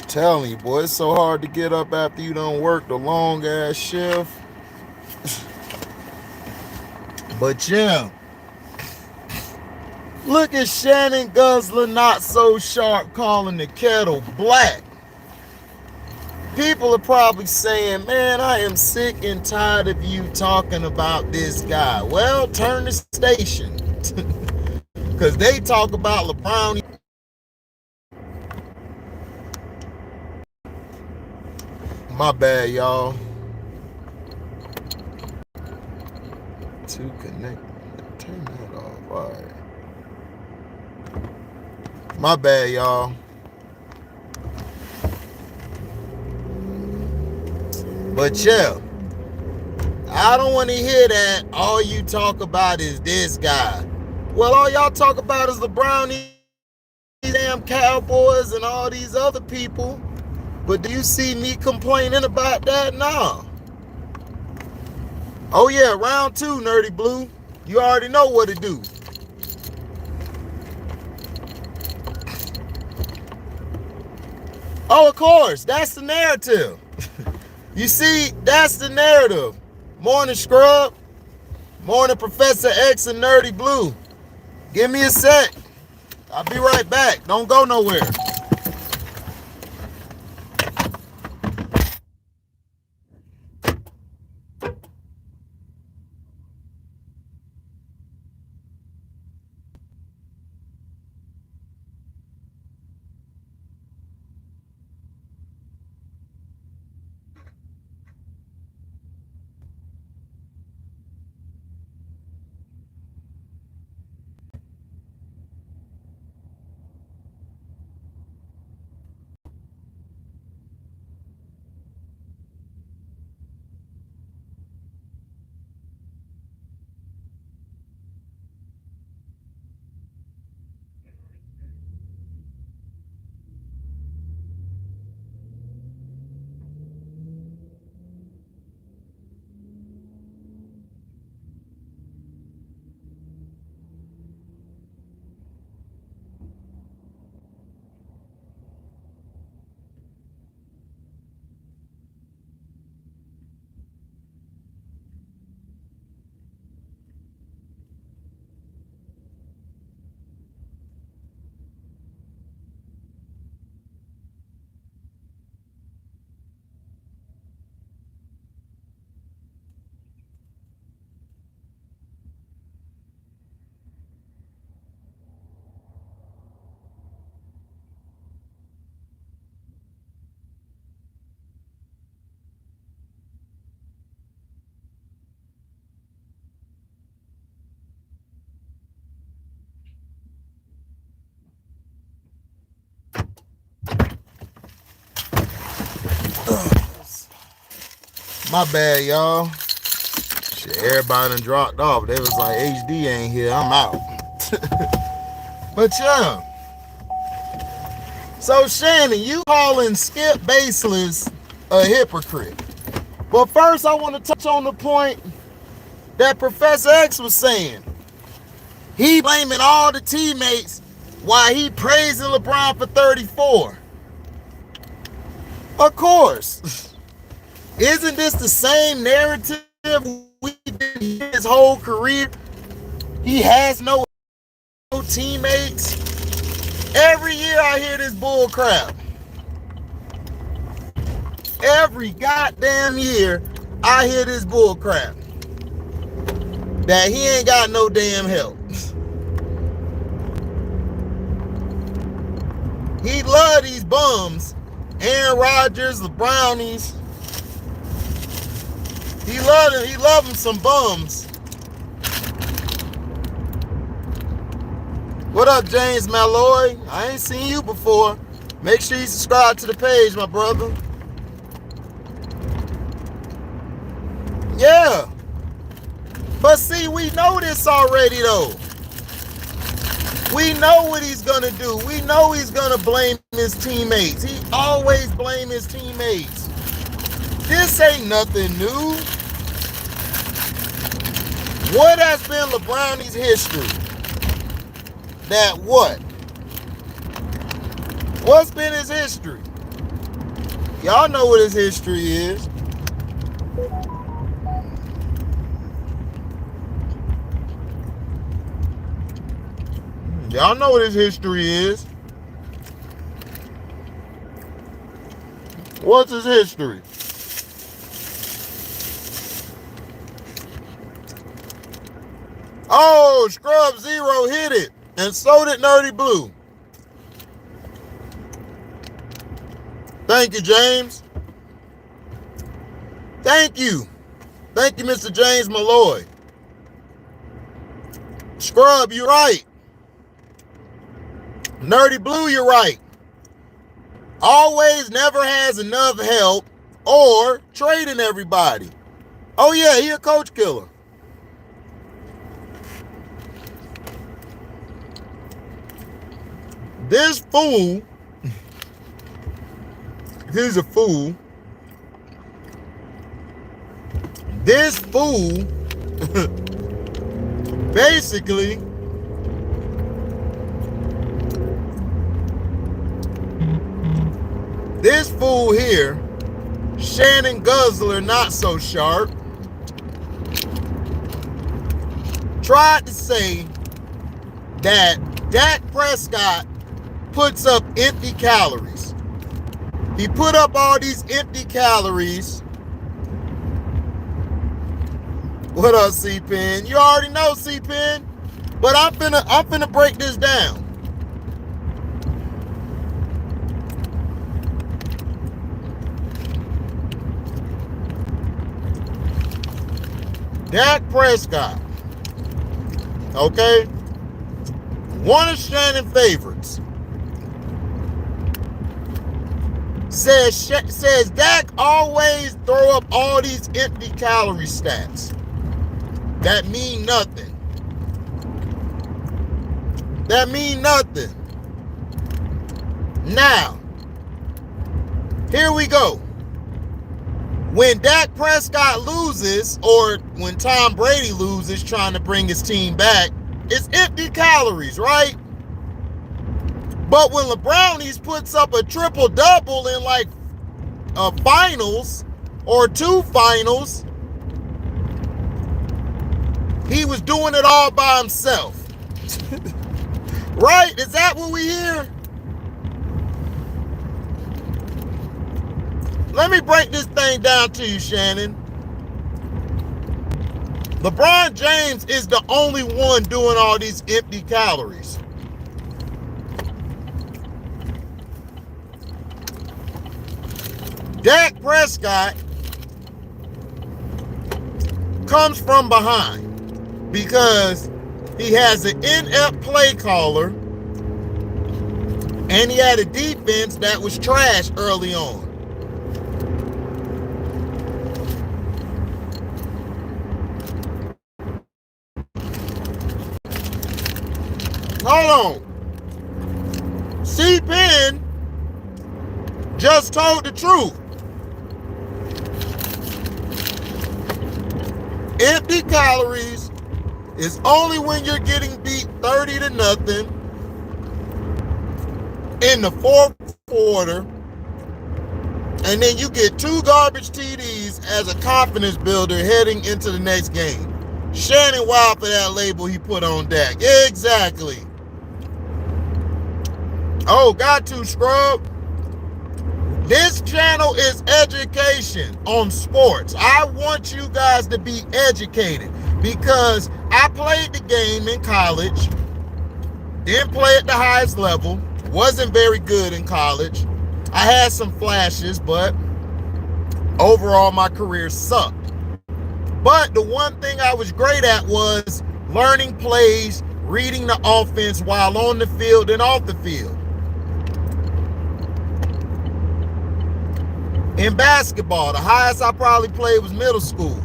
Telling you, boy, it's so hard to get up after you done worked a long ass shift. But yeah, look at Shannon Guzzler, not so sharp, calling the kettle black. People are probably saying, man, I am sick and tired of you talking about this guy. Well, turn the station. Because they talk about LeBron. My bad, y'all. To connect. Turn that off. All right. My bad, y'all. But yeah, I don't want to hear that all you talk about is this guy. Well, all y'all talk about is LeBron, these damn Cowboys, and all these other people. But do you see me complaining about that? No. Oh yeah, round 2, Nerdy Blue. You already know what to do. Oh, of course, that's the narrative. You see, that's the narrative. Morning, Scrub. Morning, Professor X and Nerdy Blue. Give me a sec. I'll be right back. Don't go nowhere. My bad, y'all. Shit, everybody done dropped off. They was like, HD ain't here, I'm out. But yeah. So Shannon, you calling Skip Baseless a hypocrite. But first I want to touch on the point that Professor X was saying. He blaming all the teammates while he praising LeBron for 34. Of course. Isn't this the same narrative we did his whole career? He has no teammates. Every year I hear this bull crap. Every goddamn year I hear this bull crap. That he ain't got no damn help. He love these bums. Aaron Rodgers, the Brownies. He love them some bums. What up, James Malloy? I ain't seen you before. Make sure you subscribe to the page, my brother. Yeah. But see, we know this already, though. We know what he's going to do. We know he's going to blame his teammates. He always blame his teammates. This ain't nothing new. What has been LeBron's history? That what? What's been his history? Y'all know what his history is. Y'all know what his history is. What's his history? Oh, Scrub Zero hit it. And so did Nerdy Blue. Thank you, James. Thank you. Thank you, Mr. James Malloy. Scrub, you're right. Nerdy Blue, you're right. Always never has enough help or trading everybody. Oh yeah, he a coach killer. This fool, he's a fool. This fool basically this fool here, Shannon Guzzler, not so sharp, tried to say that Dak Prescott puts up empty calories. He put up all these empty calories. What up, C-Pen? You already know, C-Pen, but I'm finna break this down. Dak Prescott, okay, one of Shannon's favorites, says Dak always throw up all these empty calorie stats that mean nothing. That mean nothing. Now, here we go. When Dak Prescott loses, or when Tom Brady loses trying to bring his team back, it's empty calories, right? But when LeBrownies puts up a triple-double in like a finals or two finals, he was doing it all by himself. Right? Is that what we hear? Let me break this thing down to you, Shannon. LeBron James is the only one doing all these empty calories. Dak Prescott comes from behind because he has an inept play caller and he had a defense that was trash early on. Hold on. C-Pen just told the truth. Empty calories is only when you're getting beat 30-0 in the fourth quarter, and then you get 2 garbage TDs as a confidence builder heading into the next game. Shannon wild for that label he put on Dak. Exactly. Oh, got to, Scrub. This channel is education on sports. I want you guys to be educated because I played the game in college, didn't play at the highest level, wasn't very good in college. I had some flashes, but overall my career sucked. But the one thing I was great at was learning plays, reading the offense while on the field and off the field. In basketball, the highest I probably played was middle school.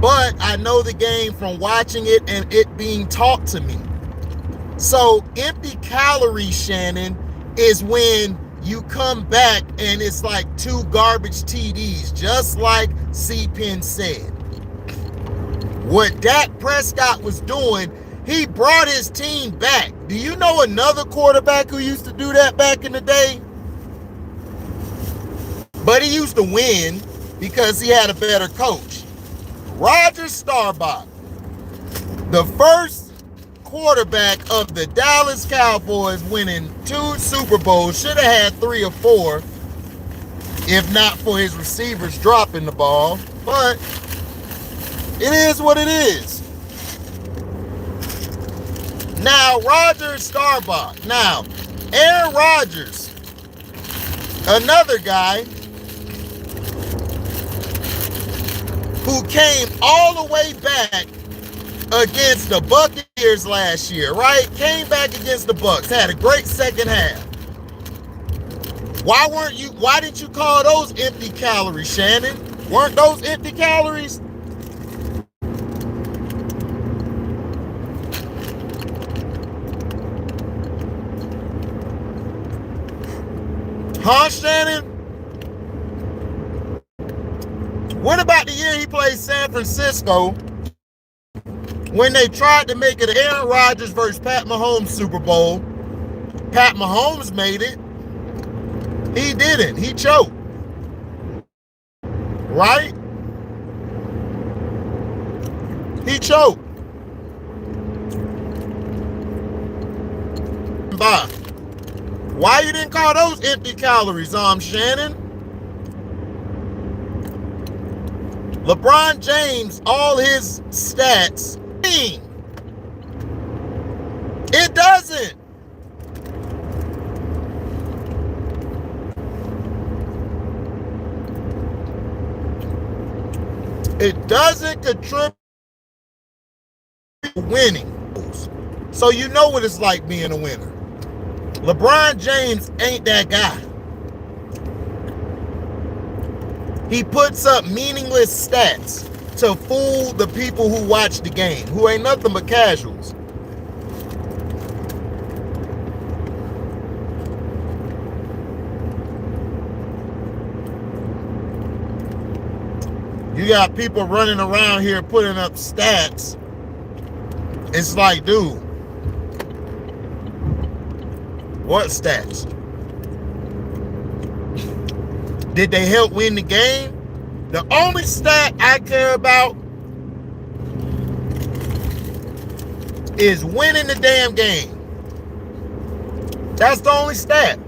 But I know the game from watching it and it being taught to me. So empty calories, Shannon, is when you come back and it's like 2 garbage TDs, just like C-Pen said. What Dak Prescott was doing, he brought his team back. Do you know another quarterback who used to do that back in the day? But he used to win because he had a better coach. Roger Staubach, the first quarterback of the Dallas Cowboys winning 2 Super Bowls, should have had 3 or 4 if not for his receivers dropping the ball. But it is what it is. Now, Roger Staubach. Now, Aaron Rodgers, another guy who came all the way back against the Buccaneers last year, right? Came back against the Bucs, had a great second half. Why didn't you call those empty calories, Shannon? Weren't those empty calories? Huh, Shannon? What about the year he played San Francisco when they tried to make it an Aaron Rodgers versus Pat Mahomes Super Bowl? Pat Mahomes made it. He didn't. He choked. Right? He choked. Bye. Why you didn't call those empty calories, Shannon? LeBron James, all his stats, it doesn't. It doesn't contribute to winning. So you know what it's like being a winner. LeBron James ain't that guy. He puts up meaningless stats to fool the people who watch the game, who ain't nothing but casuals. You got people running around here putting up stats. It's like, dude, what stats? Did they help win the game? The only stat I care about is winning the damn game. That's the only stat.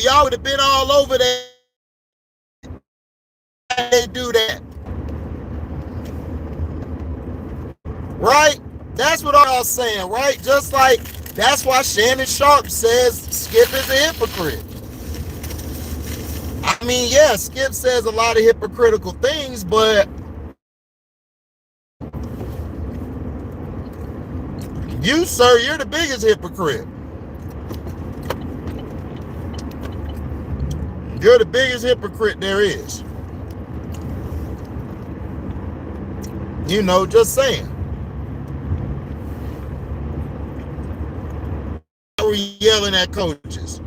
Y'all would have been all over that. They do that, right? That's what y'all saying, right? Just like that's why Shannon Sharpe says Skip is a hypocrite. I mean, yeah, Skip says a lot of hypocritical things, but you, sir, you're the biggest hypocrite. You're the biggest hypocrite there is. You know, just saying. We're yelling at coaches.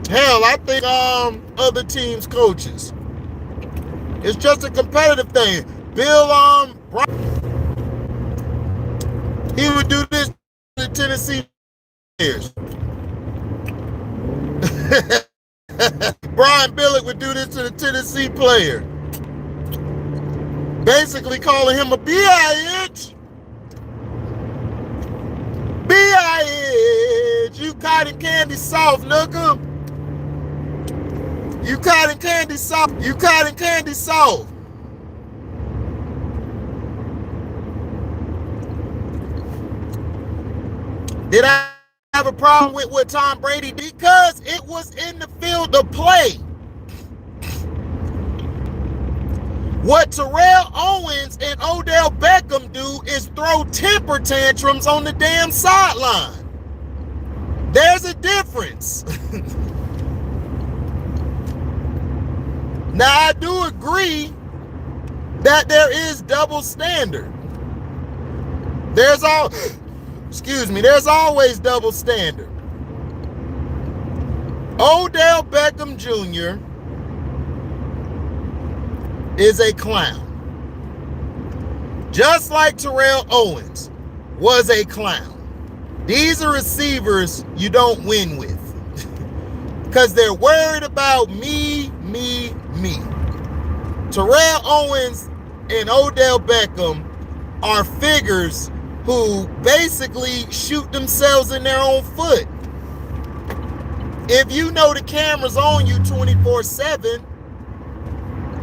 Hell, I think other teams' coaches. It's just a competitive thing. Bill he would do this to the Tennessee players. Brian Billick would do this to the Tennessee player. Basically calling him a bitch. Bitch. You cotton candy soft, nigga. You cotton candy soft. You cotton candy soft. Did I have a problem with what Tom Brady did? Because it was in the field of play. What Terrell Owens and Odell Beckham do is throw temper tantrums on the damn sideline. There's a difference. Now, I do agree that there is double standard. there's always double standard. Odell Beckham Jr. is a clown. Just like Terrell Owens was a clown. These are receivers you don't win with. Because they're worried about me. Terrell Owens and Odell Beckham are figures who basically shoot themselves in their own foot. If you know the camera's on you 24/7,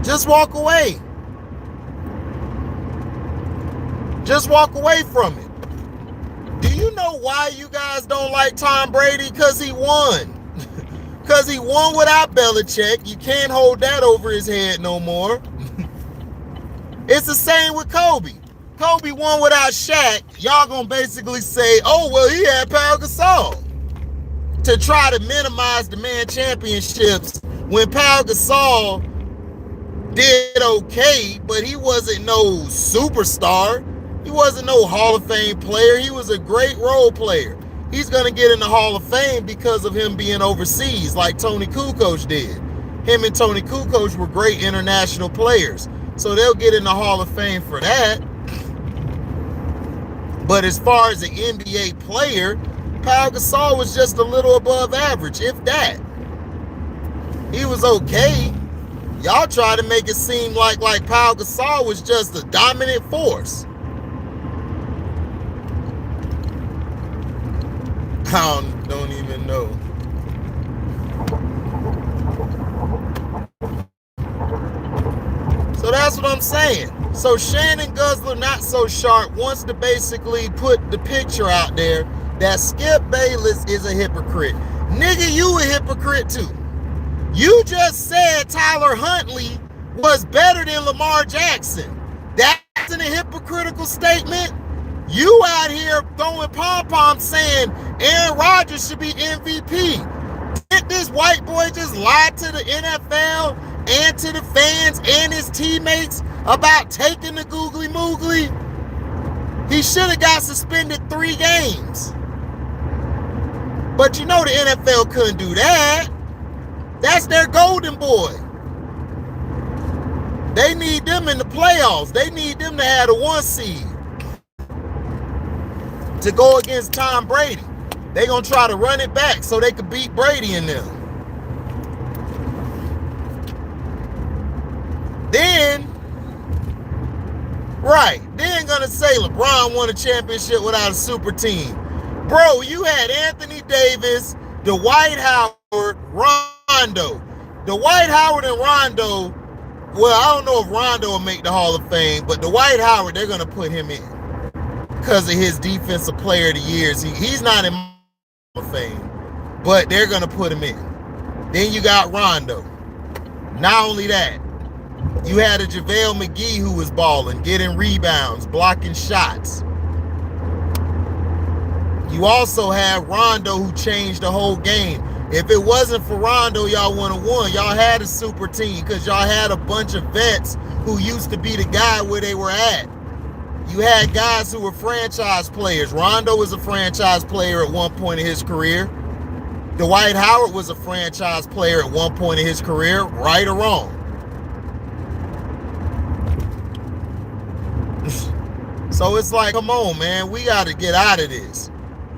just walk away. Just walk away from it. Do you know why you guys don't like Tom Brady? Because he won. Because he won without Belichick. You can't hold that over his head no more. It's the same with Kobe. Kobe won without Shaq. Y'all gonna basically say, oh, well, he had Pau Gasol. To try to minimize the man championships when Pau Gasol did okay, but he wasn't no superstar. He wasn't no Hall of Fame player. He was a great role player. He's going to get in the Hall of Fame because of him being overseas like Tony Kukoc did. Him and Tony Kukoc were great international players. So they'll get in the Hall of Fame for that. But as far as an NBA player, Pau Gasol was just a little above average, if that. He was okay. Y'all try to make it seem like Pau Gasol was just a dominant force. I don't even know. So that's what I'm saying. So Shannon Guzzler, not so sharp, wants to basically put the picture out there that Skip Bayless is a hypocrite. Nigga, you a hypocrite too. You just said Tyler Huntley was better than Lamar Jackson. That's a hypocritical statement. You out here throwing pom-poms saying Aaron Rodgers should be MVP. Did this white boy just lie to the NFL and to the fans and his teammates about taking the googly moogly? He should have got suspended 3 games. But you know the NFL couldn't do that. That's their golden boy. They need them in the playoffs. They need them to have the 1 seed to go against Tom Brady. They're going to try to run it back so they could beat Brady and them. Then going to say LeBron won a championship without a super team. Bro, you had Anthony Davis, Dwight Howard, Rondo. Dwight Howard and Rondo, well, I don't know if Rondo will make the Hall of Fame, but Dwight Howard, they're going to put him in because of his defensive player of the years. He's not in Hall of Fame, but they're going to put him in. Then you got Rondo. Not only that, you had a JaVale McGee who was balling, getting rebounds, blocking shots. You also have Rondo who changed the whole game. If it wasn't for Rondo, y'all wouldn't have won. Y'all had a super team because y'all had a bunch of vets who used to be the guy where they were at. You had guys who were franchise players. Rondo was a franchise player at one point in his career. Dwight Howard was a franchise player at one point in his career, right or wrong. So it's like, come on, man, we got to get out of this.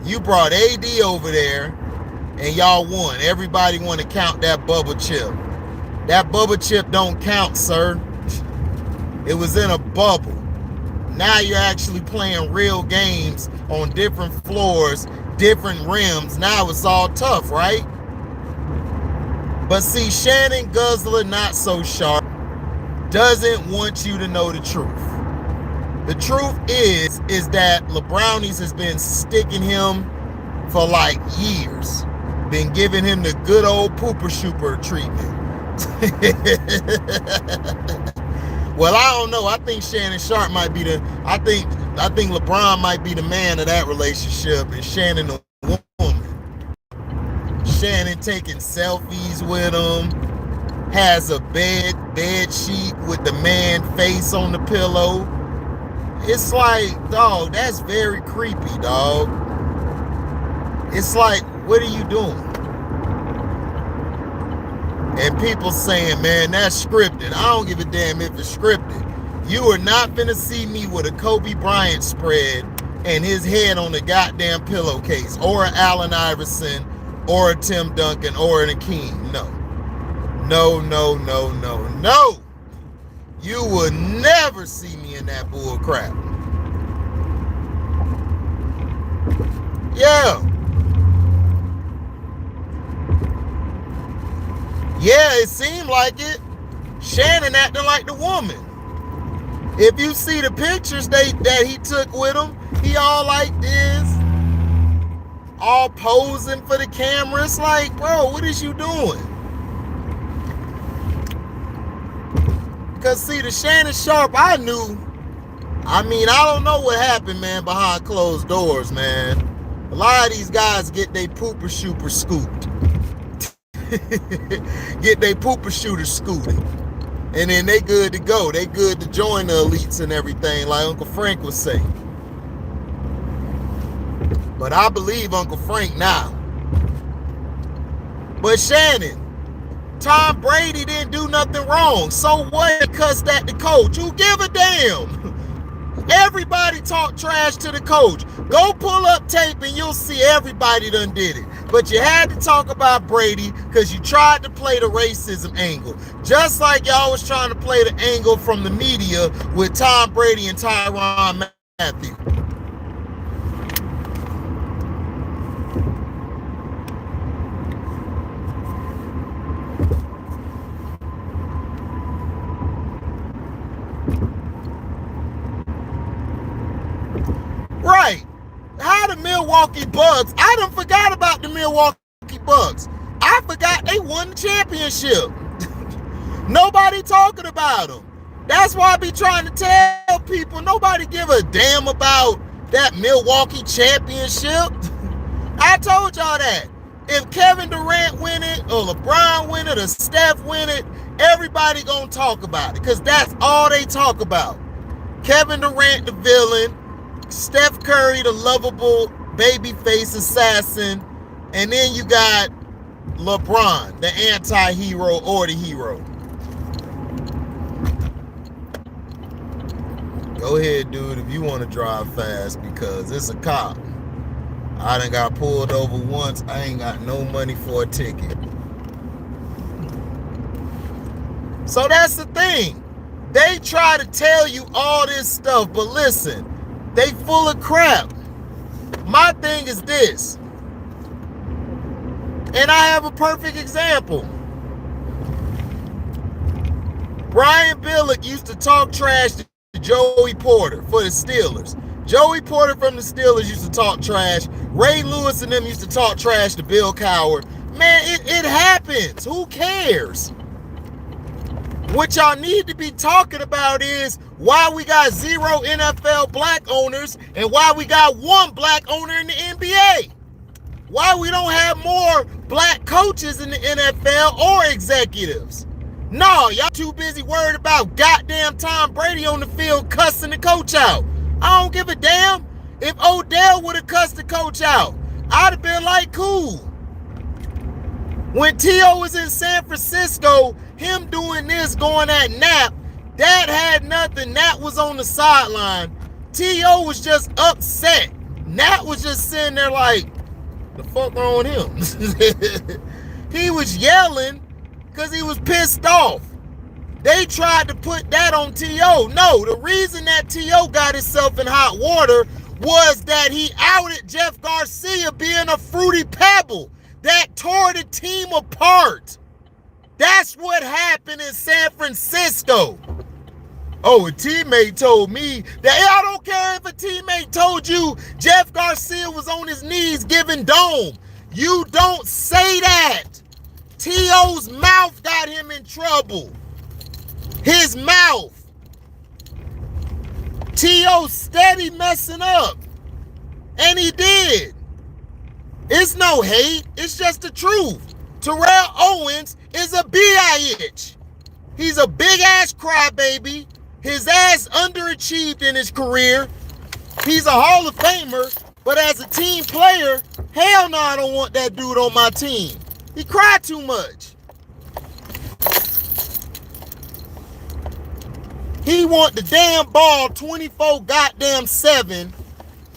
You brought AD over there, and y'all won. Everybody want to count that bubble chip. That bubble chip don't count, sir. It was in a bubble. Now you're actually playing real games on different floors, different rims. Now it's all tough, right? But see, Shannon Guzzler, not so sharp, doesn't want you to know the truth. The truth is that LeBrownies has been sticking him for like years. Been giving him the good old pooper shooper treatment. Well, I don't know. I think Shannon Sharpe might be I think LeBron might be the man of that relationship, and Shannon the woman. Shannon taking selfies with him, has a bed sheet with the man face on the pillow. It's like, dog, that's very creepy, dog. It's like, what are you doing? And people saying, man, that's scripted. I don't give a damn if it's scripted. You are not finna see me with a Kobe Bryant spread and his head on the goddamn pillowcase, or an Allen Iverson, or a Tim Duncan, or an Akeem. No. No, no, no, no, no. You will never see me in that bull crap. Yeah. Yeah, it seemed like it. Shannon acting like the woman. If you see the pictures that he took with him, he all like this, all posing for the camera. It's like, bro, what is you doing? Because see, the Shannon Sharpe I knew, I don't know what happened, man, behind closed doors, man. A lot of these guys get their pooper shooper scooped. Get their pooper shooter scooted. And then they good to go. They good to join the elites and everything, like Uncle Frank would say. But I believe Uncle Frank now. But Shannon, Tom Brady didn't do nothing wrong. So what? He cussed at the coach. Who give a damn? Everybody talk trash to the coach. Go pull up tape and you'll see everybody done did it. But you had to talk about Brady because you tried to play the racism angle. Just like y'all was trying to play the angle from the media with Tom Brady and Tyrann Mathieu. Right. How the Milwaukee Bucks, I done forgot about the Milwaukee Bucks. I forgot they won the championship. Nobody talking about them. That's why I be trying to tell people, nobody give a damn about that Milwaukee championship. I told y'all that. If Kevin Durant win it, or LeBron win it, or Steph win it, everybody gonna talk about it, because that's all they talk about. Kevin Durant, the villain, Steph Curry, the lovable babyface assassin, and then you got LeBron, the anti-hero or the hero. Go ahead, dude, if you want to drive fast, because it's a cop. I done got pulled over once. I ain't got no money for a ticket. So that's the thing. They try to tell you all this stuff, but listen, they full of crap. My thing is this, and I have a perfect example. Brian Billick used to talk trash to Joey Porter for the Steelers. Joey Porter from the Steelers used to talk trash. Ray Lewis and them used to talk trash to Bill Cowher. Man, it happens. Who cares? What y'all need to be talking about is why we got 0 NFL black owners and why we got 1 black owner in the NBA. Why we don't have more black coaches in the NFL or executives. No, y'all too busy worried about goddamn Tom Brady on the field cussing the coach out. I don't give a damn. If Odell would have cussed the coach out, I'd have been like, cool. When T.O. was in San Francisco, him doing this, going at Knapp, that had nothing. Knapp was on the sideline. T.O. was just upset. Knapp was just sitting there like, the fuck wrong with him? He was yelling because he was pissed off. They tried to put that on T.O. No, the reason that T.O. got himself in hot water was that he outed Jeff Garcia being a fruity pebble that tore the team apart. That's what happened in San Francisco. Oh, a teammate told me that, I don't care if a teammate told you Jeff Garcia was on his knees giving dome. You don't say that. T.O.'s mouth got him in trouble. His mouth. T.O. steady messing up. And he did. It's no hate. It's just the truth. Terrell Owens is a bitch. He's a big ass crybaby. His ass underachieved in his career. He's a Hall of Famer, but as a team player, hell no, I don't want that dude on my team. He cried too much. He want the damn ball 24 goddamn 7.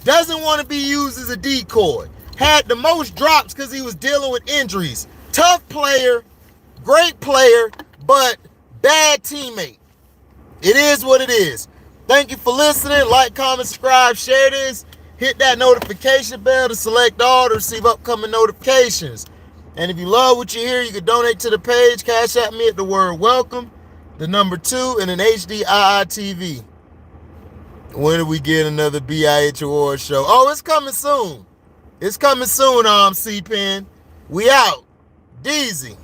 Doesn't want to be used as a decoy. Had the most drops because he was dealing with injuries. Tough player, great player, but bad teammate. It is what it is. Thank you for listening. Like, comment, subscribe, share this. Hit that notification bell to select all to receive upcoming notifications. And if you love what you hear, you can donate to the page. Cash at me at the word welcome, the number 2, and an HD IITV. When do we get another BIH award show? Oh, it's coming soon. It's coming soon, CPN. We out. Deezy.